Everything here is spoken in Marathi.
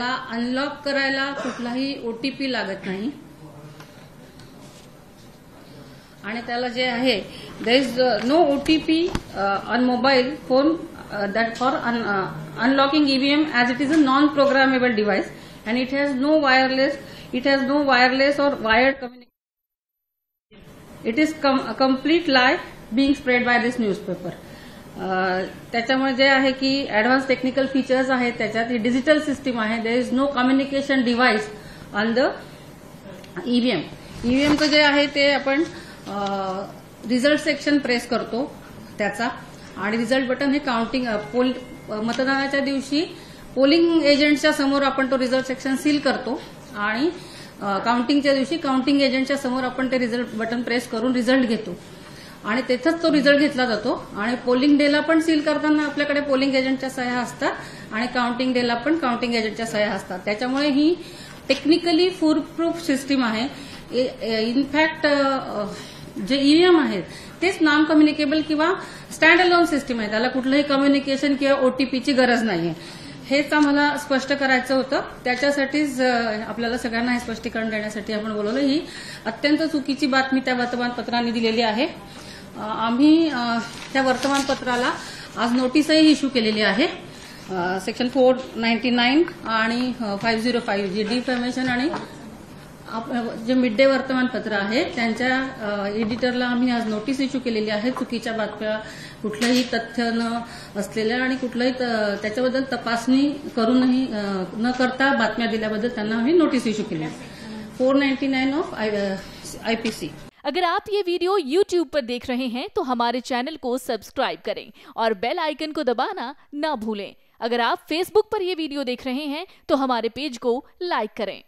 त्याला अनलॉक करायला कुठलाही OTP लागत नाही आणि त्याला जे आहे there is no OTP on mobile phone that for unlocking EVM as it is a non-programmable device and it has no wireless or wired communication. It is a complete lie being spread by this newspaper. त्याच्यामुळे जे आहे की ऍडव्हान्स टेक्निकल फीचर्स आहेत त्याच्यात, ही डिजिटल सिस्टीम आहे. There is no communication device on the EVM. EVMचं जे आहे ते आपण रिझल्ट सेक्शन प्रेस करतो त्याचा, आणि रिझल्ट बटन हे काउंटिंग मतदानाच्या दिवशी पोलिंग एजंटच्या समोर आपण तो रिझल्ट सेक्शन सील करतो आणि काउंटिंगच्या दिवशी काउंटिंग एजंटच्या समोर आपण ते रिझल्ट बटन प्रेस करून रिझल्ट घेतो आणि तेथेच तो रिझल्ट घेतला जातो. आणि पोलिंग डेला पण सील करताना आपल्याकडे पोलिंग एजंटच्या सह्या असतात आणि काउंटिंग डेला पण काउंटिंग एजंटच्या सह्या असतात. त्याच्यामुळे ही टेक्निकली फुलप्रूफ सिस्टीम आहे. इनफॅक्ट जे EVM आहेत तेच नॉन कम्युनिकेबल किंवा स्टँड अलोन सिस्टीम आहे. त्याला कुठलंही कम्युनिकेशन किंवा OTPची गरज नाहीये. हेच आम्हाला स्पष्ट करायचं होतं. त्याच्यासाठीच आपल्याला सगळ्यांना हे स्पष्टीकरण देण्यासाठी आपण बोलवलं. ही अत्यंत चुकीची बातमी त्या वर्तमानपत्रांनी दिलेली आहे. आम्ही त्या वर्तमानपत्राला आज नोटीसही इश्यू केलेली आहे. सेक्शन 499 आणि 505 जी डिफॅमेशन आणि जे मिड डे वर्तमानपत्र आहे त्यांच्या एडिटरला आम्ही आज नोटीस इश्यू केलेली आहे. चुकीच्या बातम्या, कुठलंही तथ्य न असलेल्या आणि कुठलंही त्याच्याबद्दल तपासणी करूनही न करता बातम्या दिल्याबद्दल त्यांना आम्ही नोटीस इश्यू केली आहे. 499 ऑफ IPC. अगर आप ये वीडियो YouTube पर देख रहे हैं तो हमारे चैनल को सब्सक्राइब करें और बेल आइकन को दबाना ना भूलें. अगर आप Facebook पर ये वीडियो देख रहे हैं तो हमारे पेज को लाइक करें.